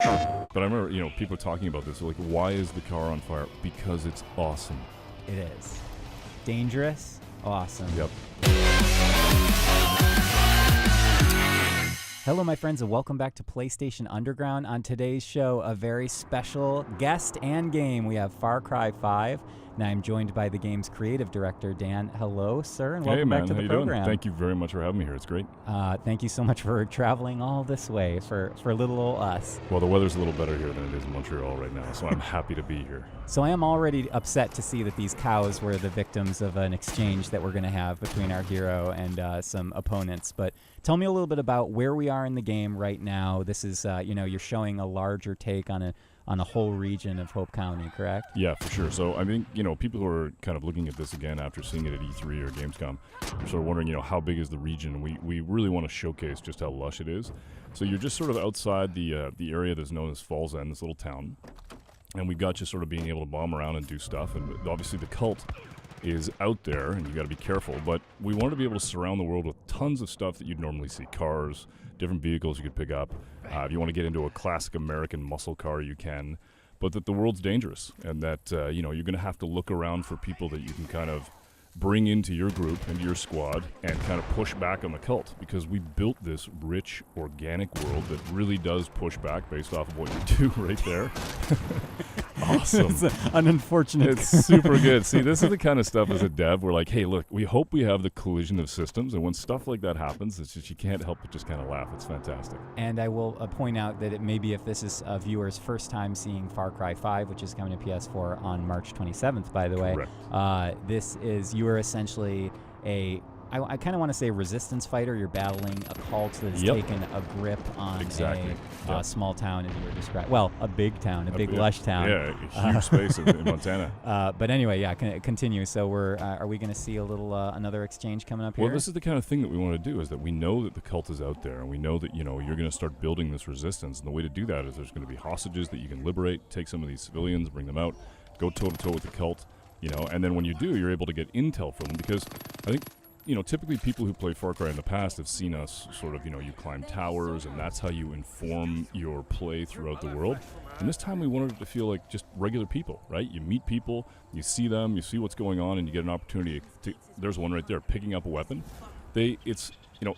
But I remember, people talking about this. Like, why is the car on fire? Because it's awesome. It is. Dangerous, awesome. Yep. Hello, my friends, and welcome back to PlayStation Underground. On today's show, a very special guest and game. We have Far Cry 5, and I'm joined by the game's creative director, Dan. Hello, sir, and welcome back to the program. Doing? Thank you very much for having me here. It's great. Thank you so much for traveling all this way for little old us. Well, the weather's a little better here than it is in Montreal right now, so I'm happy to be here. So I am already upset to see that these cows were the victims of an exchange that we're going to have between our hero and some opponents. But tell me a little bit about where we are in the game right now. This is, you're showing a larger take on a whole region of Hope County, correct? Yeah, for sure. So I think, people who are kind of looking at this again after seeing it at E3 or Gamescom are sort of wondering, how big is the region? We really want to showcase just how lush it is. So you're just sort of outside the area that's known as Falls End, this little town. And we've got you sort of being able to bomb around and do stuff. And obviously the cult is out there, and you got to be careful. But we wanted to be able to surround the world with tons of stuff that you'd normally see. Cars, different vehicles you could pick up. If you want to get into a classic American muscle car, you can. But that the world's dangerous, and that, you're going to have to look around for people that you can kind of bring into your group, into your squad, and kind of push back on the cult. Because we built this rich, organic world that really does push back based off of what you do right there. Awesome. It's an unfortunate. It's super good. See, this is the kind of stuff as a dev we're like, hey, look, we hope we have the collision of systems, and when stuff like that happens, it's just you can't help but just kind of laugh. It's fantastic. And I will point out that maybe if this is a viewer's first time seeing Far Cry 5, which is coming to PS4 on March 27th, by the way, you are essentially I kind of want to say resistance fighter. You're battling a cult that has taken a grip on a small town, as you were describing. Well, a big town, a big lush town. Yeah, a huge space in Montana. But anyway, continue. So are we going to see a little another exchange coming up here? Well, this is the kind of thing that we want to do, is that we know that the cult is out there, and we know that you're going to start building this resistance. And the way to do that is there's going to be hostages that you can liberate, take some of these civilians, bring them out, go toe-to-toe with the cult, and then when you do, you're able to get intel from them, because I think typically people who play Far Cry in the past have seen us sort of, you climb towers, and that's how you inform your play throughout the world. And this time we wanted it to feel like just regular people, right? You meet people, you see them, you see what's going on, and you get an opportunity to, there's one right there, picking up a weapon.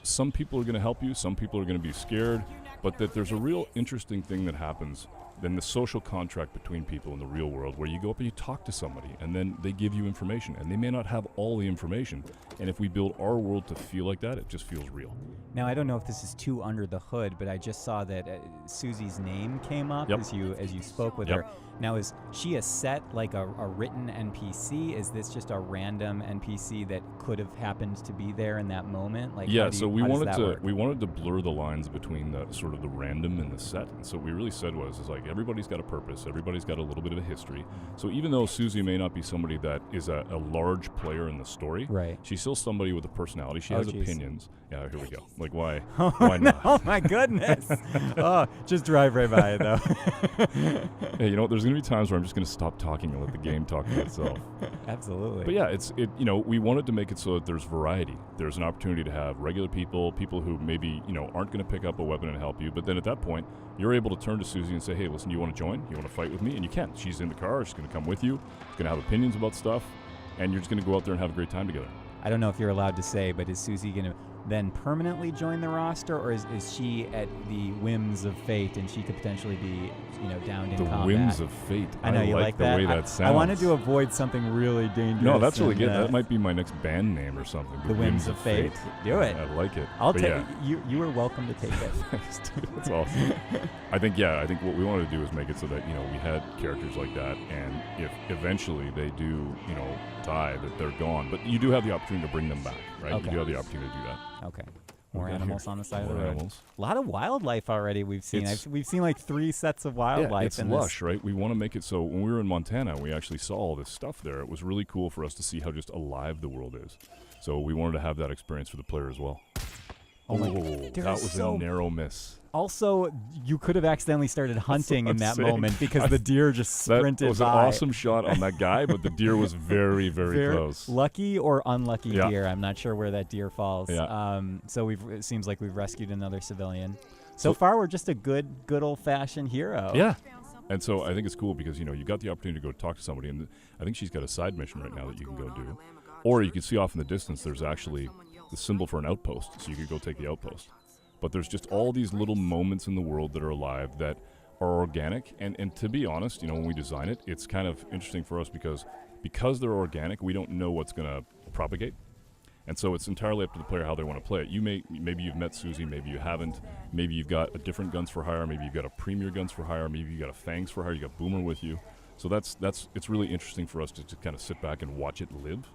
Some people are going to help you, some people are going to be scared, but that there's a real interesting thing that happens then the social contract between people in the real world, where you go up and you talk to somebody, and then they give you information, and they may not have all the information. And if we build our world to feel like that, it just feels real. Now, I don't know if this is too under the hood, but I just saw that Susie's name came up as you spoke with her. Now, is she a set, like a written NPC? Is this just a random NPC that could have happened to be there in that moment? Like, so we wanted to blur the lines between the sort of the random and the set. And so what we really said is like, everybody's got a purpose, everybody's got a little bit of a history. So even though Susie may not be somebody that is a large player in the story, right, she's still somebody with a personality. She has opinions. Yeah, here we go. Like, why? Why not? Oh my goodness! Just drive right by it though. Hey, there's gonna be times where I'm just gonna stop talking and let the game talk for itself. Absolutely. But yeah, we wanted to make it so that there's variety. There's an opportunity to have regular people who maybe aren't gonna pick up a weapon and help you. But then at that point, you're able to turn to Susie and say, hey, listen, you want to join? You want to fight with me? And you can. She's in the car. She's gonna come with you. She's gonna have opinions about stuff, and you're just gonna go out there and have a great time together. I don't know if you're allowed to say, but is Susie gonna then permanently join the roster, or is she at the whims of fate and she could potentially be downed in combat? The whims of fate. I know you like that. The way that sounds. I wanted to avoid something really dangerous. No, that's really good. That might be my next band name or something. The whims of fate. Do it. I like it. I'll take it. You are welcome to take it. Thanks, dude. That's awesome. I think what we wanted to do is make it so that we had characters like that, and if eventually they do die, that they're gone. But you do have the opportunity to bring them back, right? Okay. You do have the opportunity to do that. Okay. More animals on the side of the road. Animals. A lot of wildlife already we've seen. We've seen like 3 sets of wildlife. It's lush, right? We want to make it so when we were in Montana, we actually saw all this stuff there. It was really cool for us to see how just alive the world is. So we wanted to have that experience for the player as well. Oh my God. That was a narrow miss. Also, you could have accidentally started hunting in that moment because the deer just sprinted by. That was an awesome shot on that guy, but the deer was very, very close. Lucky or unlucky deer. I'm not sure where that deer falls. Yeah. So it seems like we've rescued another civilian. So far, we're just a good old-fashioned hero. Yeah. And so I think it's cool because, you got the opportunity to go talk to somebody, and I think she's got a side mission right now that you can go do. Or you can see off in the distance there's actually the symbol for an outpost, so you could go take the outpost. But there's just all these little moments in the world that are alive that are organic. And to be honest, when we design it, it's kind of interesting for us because they're organic, we don't know what's going to propagate. And so it's entirely up to the player how they want to play it. Maybe you've met Susie, maybe you haven't. Maybe you've got a different Guns for Hire. Maybe you've got a Premier Guns for Hire. Maybe you've got a Fangs for Hire. You got Boomer with you. So it's really interesting for us to kind of sit back and watch it live.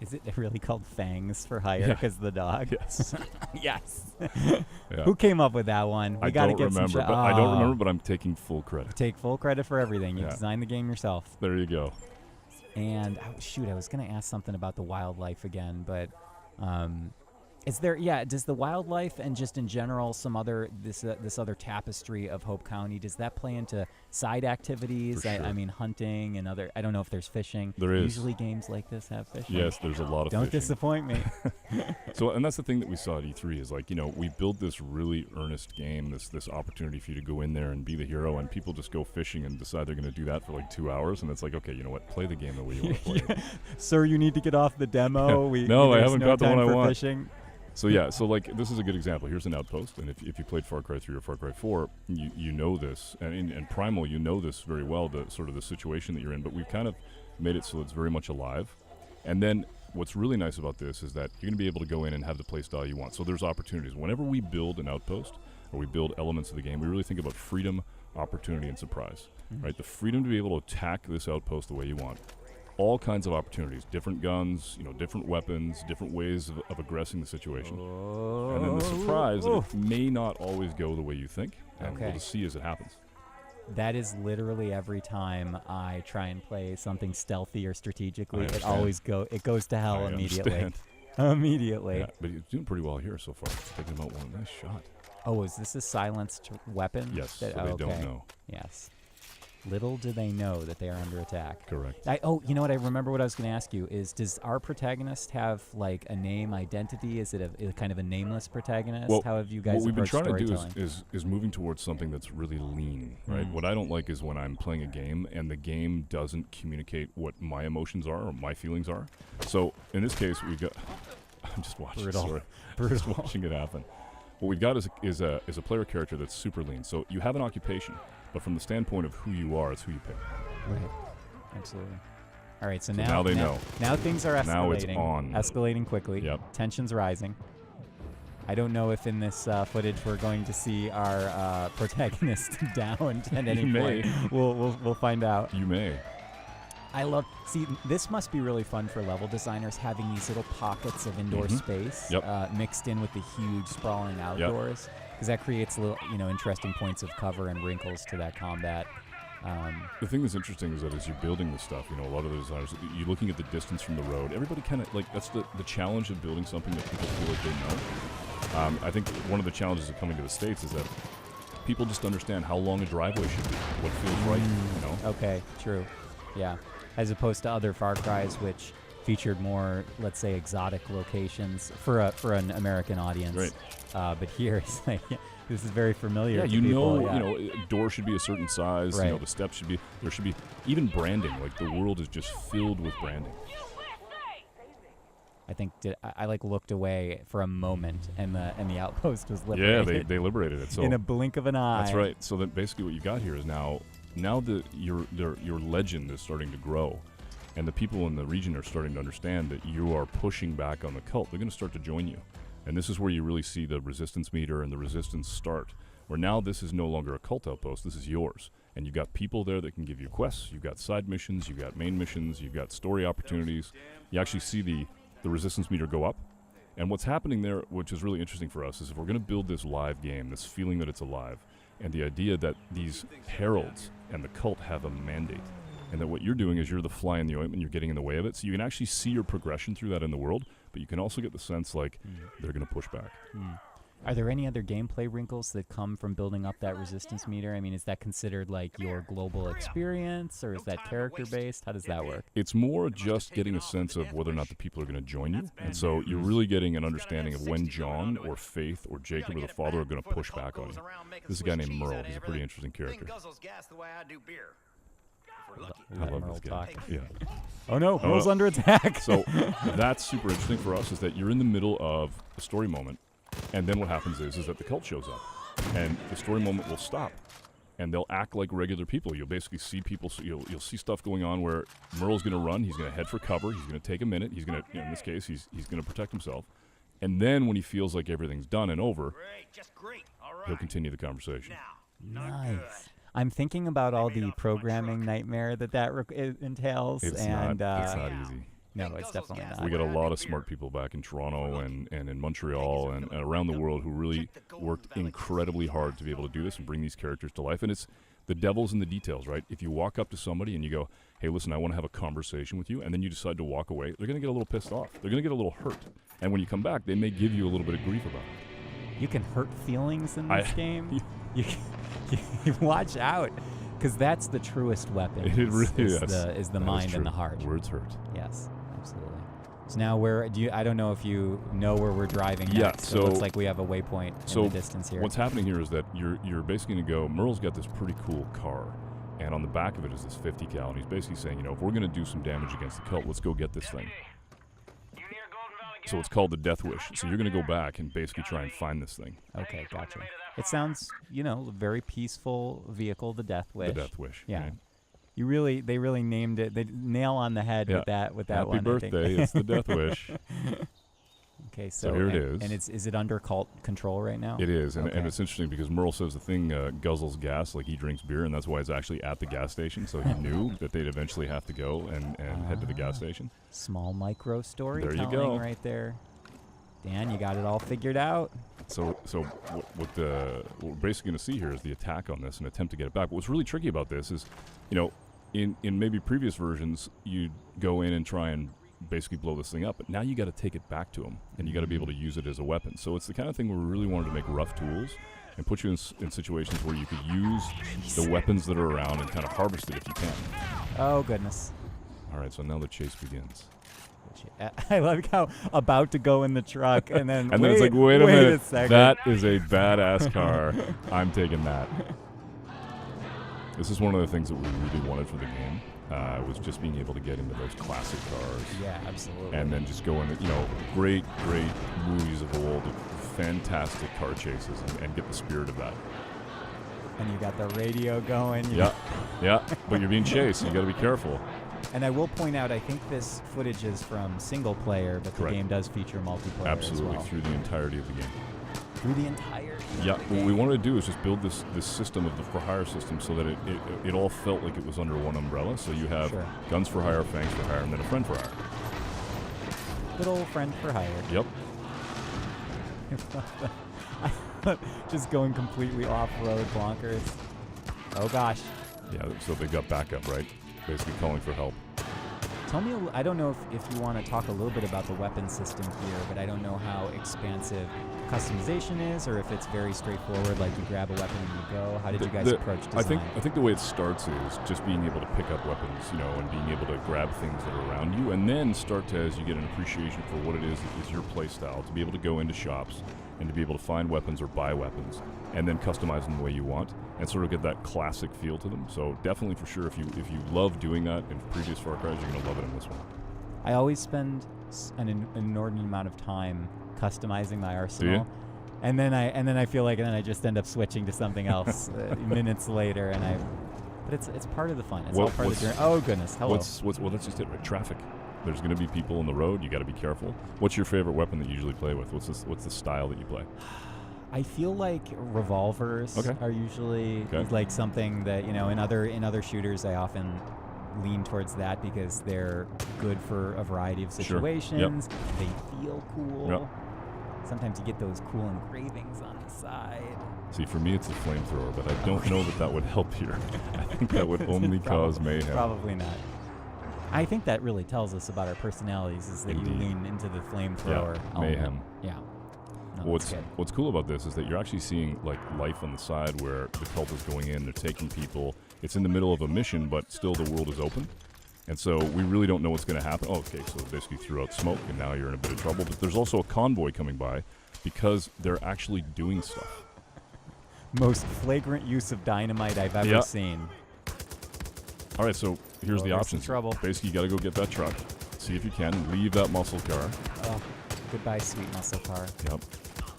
Is it really called Fangs for Hire because of the dog? Yes. Yes. Yeah. Who came up with that one? I don't remember, but I'm taking full credit. Take full credit for everything. You designed the game yourself. There you go. And I was going to ask something about the wildlife again, but does the wildlife and just in general this other tapestry of Hope County, does that play into side activities? For sure. I mean, hunting and other, I don't know if there's fishing. There is. Usually games like this have fishing. Yes, there's a lot of Don't fishing. disappoint me. So, and that's the thing that we saw at E3 is we build this really earnest game, this opportunity for you to go in there and be the hero, and people just go fishing and decide they're going to do that for 2 hours, and it's okay, you know what, play the game the way you want to play it. Sir, you need to get off the demo. No, I haven't got the one I want. Fishing. So this is a good example. Here's an outpost, and if you played Far Cry 3 or Far Cry 4, you know this, and in Primal you know this very well, the sort of the situation that you're in. But we've kind of made it so it's very much alive. And then what's really nice about this is that you're going to be able to go in and have the play style you want. So there's opportunities. Whenever we build an outpost or we build elements of the game, we really think about freedom, opportunity, and surprise. Right? The freedom to be able to attack this outpost the way you want. All kinds of opportunities, different guns, different weapons, different ways of aggressing the situation. And then the surprise that it may not always go the way you think, and we'll just see as it happens. That is literally every time I try and play something stealthy or strategically, it goes to hell immediately. Immediately. Yeah, but he's doing pretty well here so far. Taking him out one nice shot. Oh, is this a silenced weapon? Yes, so they don't know. Yes. Little do they know that they are under attack. Correct. You know what? I remember what I was going to ask you is, does our protagonist have a name identity? Is it a kind of a nameless protagonist? Well, how have you guys what we've been trying to do is moving towards something that's really lean, right? What I don't like is when I'm playing a game and the game doesn't communicate what my emotions are or my feelings are. So in this case, we've got. I'm just watching. Brutal. Just watching it happen. What we've got is a player character that's super lean. So you have an occupation. But from the standpoint of who you are, it's who you pick. Right. Absolutely. All right, so now they know. Now things are escalating. Now it's on. Escalating quickly. Yep. Tension's rising. I don't know if in this footage we're going to see our protagonist down at any point. We'll find out. You may. This must be really fun for level designers, having these little pockets of indoor space mixed in with the huge sprawling outdoors. Because that creates little, interesting points of cover and wrinkles to that combat. The thing that's interesting is that as you're building this stuff, a lot of the designers, you're looking at the distance from the road. Everybody kind of, that's the challenge of building something that people feel like they know. I think one of the challenges of coming to the States is that people just understand how long a driveway should be, what feels right, Okay, true. Yeah. As opposed to other Far Cries, which featured more, let's say, exotic locations for an American audience. Right. But here, it's this is very familiar. Yeah, to people. a door should be a certain size. Right. The steps there should be even branding. The world is just filled with branding. I think I looked away for a moment, and the outpost was liberated. Yeah, they liberated it. So in a blink of an eye. That's right. So that basically what you got here is now your legend is starting to grow. And the people in the region are starting to understand that you are pushing back on the cult. They're going to start to join you. And this is where you really see the resistance meter and the resistance start, where now this is no longer a cult outpost, this is yours. And you've got people there that can give you quests, you've got side missions, you've got main missions, you've got story opportunities. You actually see the resistance meter go up. And what's happening there, which is really interesting for us, is if we're going to build this live game, this feeling that it's alive, and the idea that these heralds and the cult have a mandate, and that what you're doing is you're the fly in the ointment, you're getting in the way of it. So you can actually see your progression through that in the world, but you can also get the sense they're going to push back. Are there any other gameplay wrinkles that come from building up that resistance meter? I mean, is that considered like your global experience, or is that character-based? How does that work? It's more just getting a sense of whether or not the people are going to join you. And so you're really getting an understanding of when John or Faith or Jacob or the father are going to push back on you. This is a guy named Merle. He's a pretty interesting character. I love this guy. Yeah. Oh no, Merle's under attack. So that's super interesting for us, is that you're in the middle of a story moment, and then what happens is that the cult shows up, and the story moment will stop, and they'll act like regular people. You'll basically see people, so you'll see stuff going on where Merle's going to run, he's going to head for cover, he's going to take a minute, he's going to, in this case, he's going to protect himself, and then when he feels like everything's done and over, he'll continue the conversation. Nice. I'm thinking about all the programming nightmare that entails. It's and not easy. No, it's definitely not. We got a lot of smart people back in Toronto and in Montreal and around the world who really worked incredibly hard to be able to do this and bring these characters to life. And it's the devil's in the details, right? If you walk up to somebody and you go, hey, listen, I want to have a conversation with you, and then you decide to walk away, they're going to get a little pissed off. They're going to get a little hurt. And when you come back, they may give you a little bit of grief about it. You can hurt feelings in this game. You watch out, because that's the truest weapon. It really is the mind and the heart. Words hurt. Yes, absolutely. So now I don't know if you know where we're driving next. Yeah, So it looks like we have a waypoint in the distance here. What's happening here is that you're basically going to go, Merle's got this pretty cool car, and on the back of it is this 50 cal, and he's basically saying, if we're going to do some damage against the cult, let's go get this thing. So it's called the Death Wish. So you're going to go back and basically try and find this thing. Okay, gotcha. It sounds, a very peaceful vehicle, the Death Wish. The Death Wish. Yeah. Right? They really named it. They nail on the head with that Happy one. birthday! It's the Death Wish. Okay, so here it is. And is it under cult control right now? It is, and it's interesting because Merle says the thing guzzles gas like he drinks beer, and that's why it's actually at the gas station. So he knew that they'd eventually have to go and head to the gas station. Small micro storytelling There you go. right there. Dan, you got it all figured out. So what we're basically going to see here is the attack on this and attempt to get it back. But what's really tricky about this is, in maybe previous versions, you'd go in and try and basically blow this thing up, but now you got to take it back to him, and you got to be able to use it as a weapon. So it's the kind of thing where we really wanted to make rough tools and put you in situations where you could use the weapons that are around and kind of harvest it if you can. Oh, goodness. All right, so now the chase begins. I like how about to go in the truck, and then and then it's like, wait a minute, second. That is a badass car. I'm taking that. This is one of the things that we really wanted for the game, was just being able to get into those classic cars. Yeah, absolutely. And then just go into, great movies of old, fantastic car chases, and get the spirit of that. And you got the radio going. Yeah, but you're being chased, so you got to be careful. And I will point out, I think this footage is from single player, but the Correct. game does feature multiplayer Absolutely, as well. through the entirety of the game. Through the entire Yeah, what we wanted to do is just build this system of the for hire system so that it all felt like it was under one umbrella. So you have guns for hire, fangs for hire, and then a friend for hire. Good old friend for hire. Yep. Just going completely off-road bonkers. Oh gosh. Yeah, so they got backup, right? Basically calling for help. Tell me, I don't know if you want to talk a little bit about the weapon system here, but I don't know how expansive customization is, or if it's very straightforward, like you grab a weapon and you go. How did you guys approach design? I think the way it starts is just being able to pick up weapons, and being able to grab things that are around you, and then start to, as you get an appreciation for what it is that is your play style, to be able to go into shops and to be able to find weapons or buy weapons, and then customize them the way you want, and sort of get that classic feel to them. So definitely, for sure, if you love doing that in previous Far Cry's, you're going to love it in this one. I always spend an inordinate amount of time customizing my arsenal. Do you? And then I feel like I just end up switching to something else minutes later, but it's part of the fun. It's all part of the journey. Oh goodness, hello. Well, that's just it, right? Traffic. There's going to be people on the road. You got to be careful. What's your favorite weapon that you usually play with? What's the style that you play? I feel like revolvers are usually like something that in other shooters I often lean towards that because they're good for a variety of situations. Sure. Yep. They feel cool. Yep. Sometimes you get those cool engravings on the side. See, for me, it's a flamethrower, but I don't know that would help here. I think that would only cause mayhem. Probably not. I think that really tells us about our personalities is that Indeed. you lean into the flamethrower element. Mayhem. Yeah. No, that's good. What's cool about this is that you're actually seeing like life on the side where the cult is going in, they're taking people. It's in the middle of a mission, but still the world is open. And so we really don't know what's going to happen. Oh, okay, so basically threw out smoke, and now you're in a bit of trouble. But there's also a convoy coming by because they're actually doing stuff. Most flagrant use of dynamite I've ever seen. All right, so here's the options. Trouble. Basically, you got to go get that truck. See if you can. Leave that muscle car. Oh, goodbye, sweet muscle car. Yep.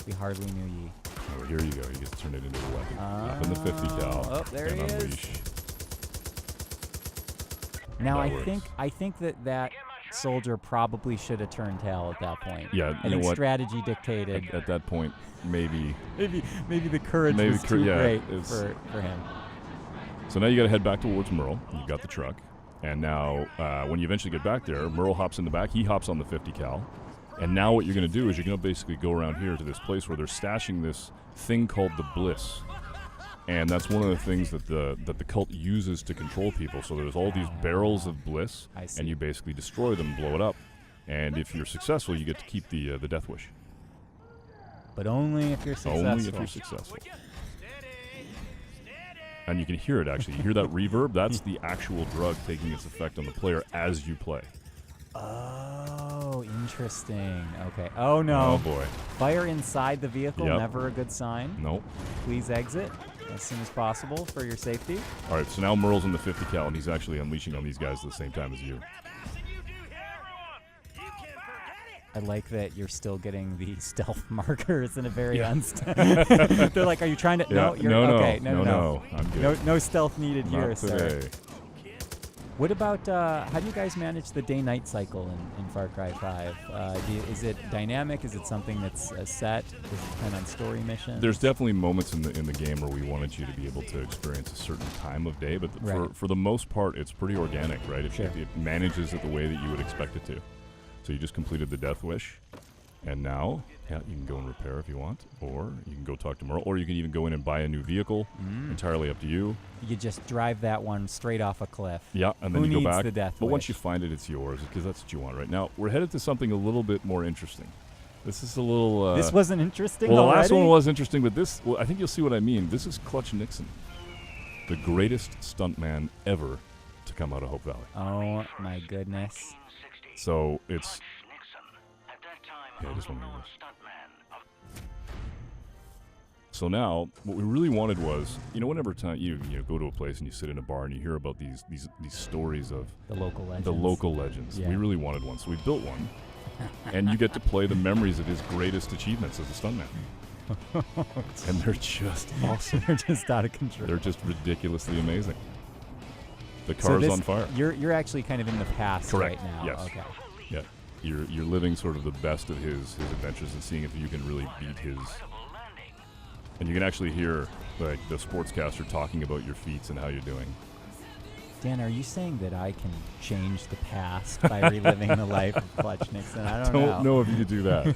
We hardly knew ye. Oh, here you go. You get to turn it into a weapon. Up in the 50 cal. Oh, there and he is. unleash. Now, That works. I think that soldier probably should have turned tail at that point. Yeah, I think strategy dictated. At that point, maybe. maybe the courage was too great for him. So now you got to head back towards Merle. You got the truck. And now, when you eventually get back there, Merle hops in the back. He hops on the 50 cal. And now what you're going to do is you're going to basically go around here to this place where they're stashing this thing called the Bliss. And that's one of the things that the cult uses to control people. So there's all these barrels of bliss, and you basically destroy them, blow it up. And if you're successful, you get to keep the Death Wish. But only if you're successful. Only if you're successful. And you can hear it, actually. You hear that reverb? That's the actual drug taking its effect on the player as you play. Oh, interesting. Okay. Oh, no. Oh, boy. Fire inside the vehicle, never a good sign. Nope. Please exit as soon as possible for your safety. All right, so now Merle's in the 50 cal, and he's actually unleashing on these guys at the same time as you. I like that you're still getting the stealth markers in a very unstealth. They're like, are you trying to? Yeah. No, you're okay. No. I'm good. No stealth needed Not here, today. sir. What about how do you guys manage the day-night cycle in Far Cry 5? Is it dynamic? Is it something that's set? Does it depend on story missions? There's definitely moments in the game where we wanted you to be able to experience a certain time of day, but for the most part, it's pretty organic, right? It manages it the way that you would expect it to. So you just completed the Death Wish, and now you can go and repair if you want, or you can go talk to Merle, or you can even go in and buy a new vehicle. Entirely up to you. You could just drive that one straight off a cliff. Yeah, and then Who you go needs back. the Death but Wish? once you find it, it's yours, because that's what you want right now. We're headed to something a little bit more interesting. This is a little... this wasn't interesting Well, already? the last one was interesting, but this... Well, I think you'll see what I mean. This is Clutch Nixon, the greatest stuntman ever to come out of Hope Valley. Oh, my goodness. So it's... Yeah, I just want to do this. So now, what we really wanted was, whenever time you go to a place and you sit in a bar and you hear about these stories of the local legends. Yeah. We really wanted one, so we built one, and you get to play the memories of his greatest achievements as a stuntman. And they're just awesome. They're just out of control. They're just ridiculously amazing. The car's on fire. You're actually kind of in the past right now. Yes. Okay. Yeah. You're living sort of the best of his adventures and seeing if you can really beat his. And you can actually hear like the sportscaster talking about your feats and how you're doing. Dan, are you saying that I can change the past by reliving the life of Clutch Nixon? I don't know if you could do that.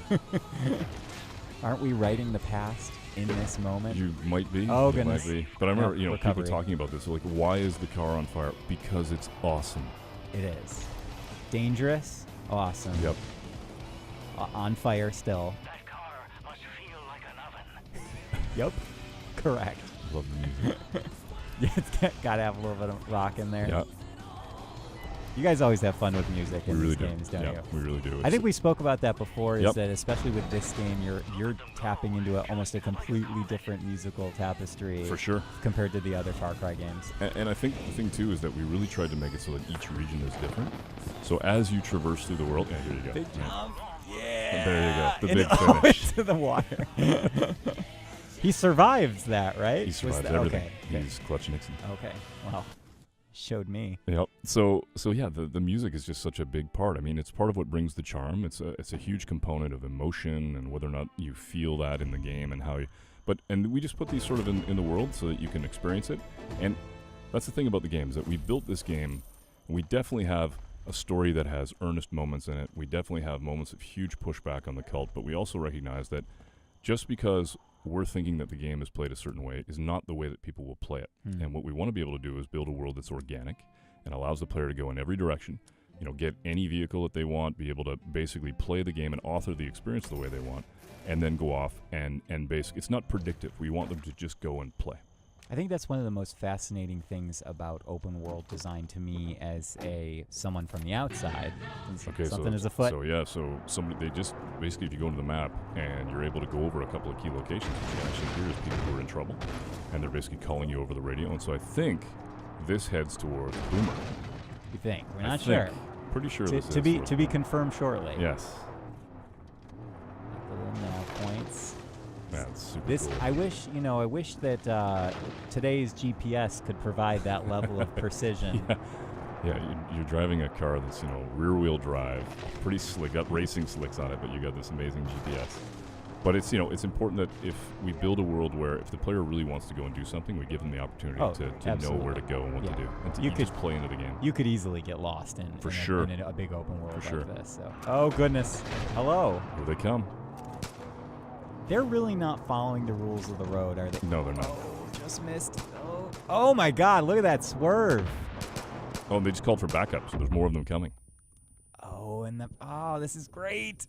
Aren't we writing the past in this moment? You might be. Oh, you goodness. might be. But I remember, recovery. people talking about this. Like, why is the car on fire? Because it's awesome. It is. Dangerous. Awesome. Yep. On fire still. That car must feel like an oven. Yep. Correct. Love the music. Yeah, it's got to have a little bit of rock in there. Yeah. You guys always have fun with music in We really these games, don't you? We really do. I think we spoke about that before, is Yep. that especially with this game, you're tapping into almost a completely different musical tapestry For sure. compared to the other Far Cry games. And I think the thing, too, is that we really tried to make it so that each region is different. So as you traverse through the world... Yeah, here you go. Big jump. Yeah. There you go. The big finish. Into the water. He survives that, right? He survives everything. He's Clutch Nixon. Okay. Well, showed me. Yep. So yeah, the music is just such a big part. I mean, it's part of what brings the charm. It's a huge component of emotion and whether or not you feel that in the game and how you. And we just put these sort of in the world so that you can experience it. And that's the thing about the game, is that we built this game. We definitely have a story that has earnest moments in it. We definitely have moments of huge pushback on the cult, but we also recognize that just because we're thinking that the game is played a certain way is not the way that people will play it. And what we want to be able to do is build a world that's organic and allows the player to go in every direction get any vehicle that they want, be able to basically play the game and author the experience the way they want, and then go off and basically, it's not predictive. We want them to just go and play. I think that's one of the most fascinating things about open world design to me as someone from the outside. Okay, something is afoot. So somebody, they just basically, if you go into the map and you're able to go over a couple of key locations, what you can actually hear is people who are in trouble, and they're basically calling you over the radio. And so I think this heads towards Boomer. You think? We're I not think. sure. Pretty sure this To is be towards to be Boomer. confirmed shortly. Yes. The little nav points. That's super This cool. I wish that today's GPS could provide that level of precision. Yeah, you're driving a car that's, rear-wheel drive, pretty slick, got racing slicks on it, but you got this amazing GPS. But it's, it's important that if we build a world where if the player really wants to go and do something, we give them the opportunity to know where to go and what to do, and to You just play into the game. You could easily get lost in a big open world For like sure. this. So. Oh goodness! Hello. Here they come. They're really not following the rules of the road, are they? No, they're not. Oh, just missed. Oh my God! Look at that swerve. Oh, and they just called for backup, so there's more of them coming. This is great.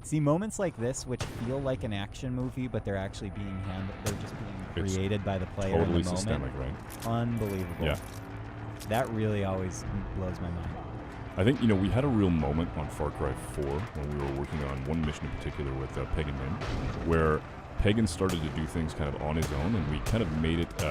See, moments like this, which feel like an action movie, but they're actually being handled. They're just being It's created by the player Totally in the moment. systemic, right? Unbelievable. Yeah. That really always blows my mind. I think, we had a real moment on Far Cry 4 when we were working on one mission in particular with Pagan Min, where Pagan started to do things kind of on his own, and we kind of made it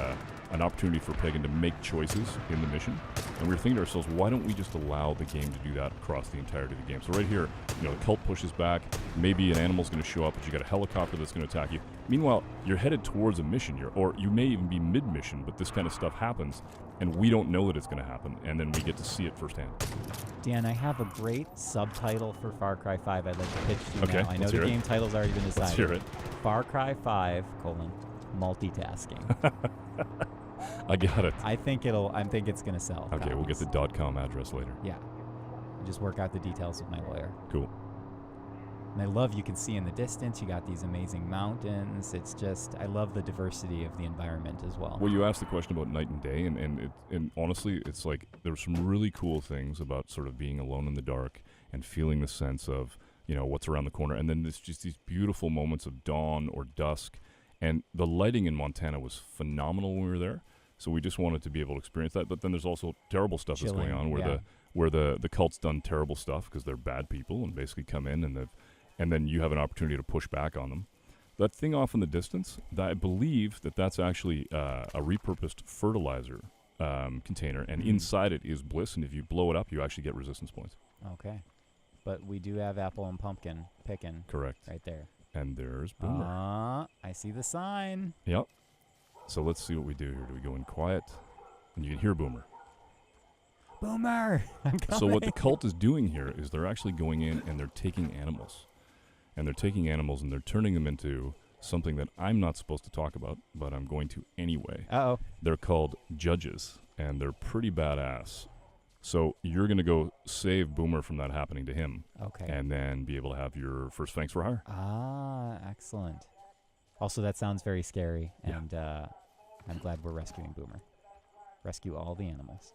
an opportunity for Pagan to make choices in the mission. And we were thinking to ourselves, why don't we just allow the game to do that across the entirety of the game? So right here, the cult pushes back, maybe an animal's going to show up, but you got a helicopter that's going to attack you. Meanwhile, you're headed towards a mission, or you may even be mid-mission, but this kind of stuff happens, and we don't know that it's going to happen, and then we get to see it firsthand. Dan, I have a great subtitle for Far Cry 5 I'd like to pitch to you Okay, now. I know let's the hear it. game title's already been decided. Let's hear it. Far Cry 5, multitasking. I got it. I think it's going to sell. Okay, we'll get copies. the .com address later. Yeah. Just work out the details with my lawyer. Cool. And I love, you can see in the distance, you got these amazing mountains. It's just, I love the diversity of the environment as well. Well, you asked the question about night and day, and honestly, it's like there's some really cool things about sort of being alone in the dark and feeling the sense of, what's around the corner. And then there's just these beautiful moments of dawn or dusk. And the lighting in Montana was phenomenal when we were there. So we just wanted to be able to experience that. But then there's also terrible stuff that's going on where the cult's done terrible stuff because they're bad people and basically come in and then you have an opportunity to push back on them. That thing off in the distance, I believe that's actually a repurposed fertilizer container, and inside it is bliss, and if you blow it up, you actually get resistance points. Okay. But we do have apple and pumpkin picking. Correct. Right there. And there's Boomer. I see the sign. Yep. So let's see what we do here. Do we go in quiet? And you can hear Boomer. Boomer! I'm coming. So what the cult is doing here is they're actually going in and they're taking animals. And they're taking animals and they're turning them into something that I'm not supposed to talk about, but I'm going to anyway. Uh-oh. They're called judges, and they're pretty badass. So you're going to go save Boomer from that happening to him. Okay. And then be able to have your first thanks for hire. Ah, excellent. Also, that sounds very scary, Yeah. and I'm glad we're rescuing Boomer. Rescue all the animals.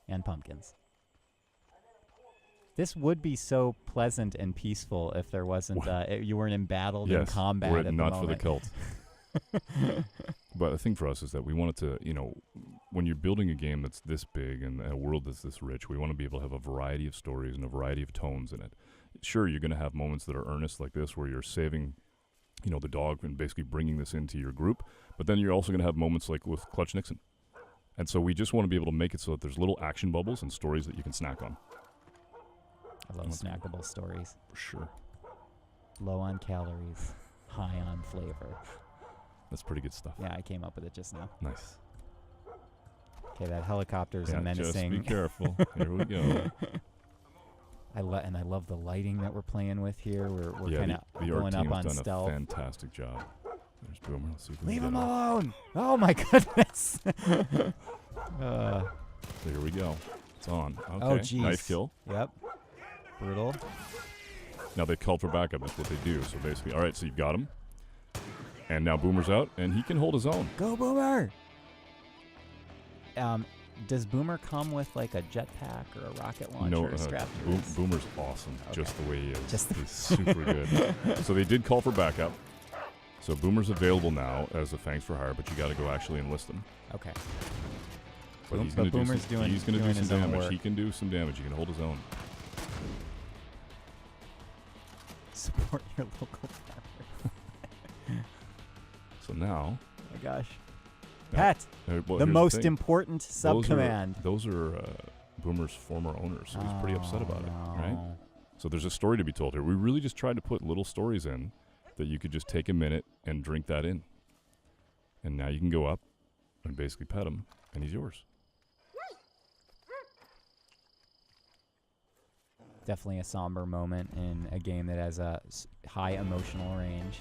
And pumpkins. This would be so pleasant and peaceful if there wasn't, you weren't embattled in combat were at it the not moment. for the cult. But the thing for us is that we wanted to, when you're building a game that's this big and a world that's this rich, we want to be able to have a variety of stories and a variety of tones in it. Sure, you're going to have moments that are earnest like this where you're saving, the dog and basically bringing this into your group, but then you're also going to have moments like with Clutch Nixon. And so we just want to be able to make it so that there's little action bubbles and stories that you can snack on. I love snackable stories. For sure. Low on calories, high on flavor. That's pretty good stuff. Yeah, I came up with it just now. Nice. Okay, that helicopter's a menacing. Just be careful. Here we go. I love the lighting that we're playing with here. We're kind of the going art up team on has done stealth. a fantastic job. There's Boomer. Let's see if we Leave can him get him. alone! Oh my goodness! So here we go. It's on. Okay. Oh jeez. Knife kill. Yep. Brutal. Now they call for backup. That's what they do. So basically, all right. So you've got him, and now Boomer's out, and he can hold his own. Go Boomer! Does Boomer come with like a jetpack or a rocket launcher No, strapped to his- Boomer's awesome, Okay. just the way he is. Just the- He's super good. So they did call for backup. So Boomer's available now as a Fangs for Hire, but you got to go actually enlist him. Okay. But he's But going to do Boomer's some, doing- he's gonna doing do his some own damage. work. He can do some damage. He can hold his own. Support your local farmer. So now, Oh my gosh. now- Pat, well, the here's most thing. important sub-command. Those are Boomer's former owners, so he's pretty upset about it, right? no. So there's a story to be told here. We really just tried to put little stories in that you could just take a minute and drink that in. And now you can go up and basically pet him, and he's yours. Definitely a somber moment in a game that has a high emotional range.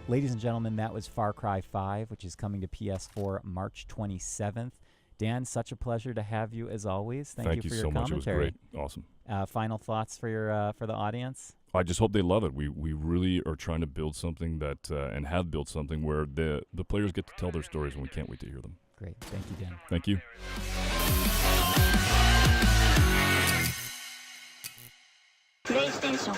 Ladies and gentlemen, that was Far Cry 5, which is coming to PS4 March 27th. Dan, such a pleasure to have you as always. Thank you for your so much. It commentary. was great. Awesome. Final thoughts for your for the audience? I just hope they love it. We really are trying to build something that and have built something where the players get to tell their stories, and we can't wait to hear them. Great. Thank you, Dan. Thank you. PlayStation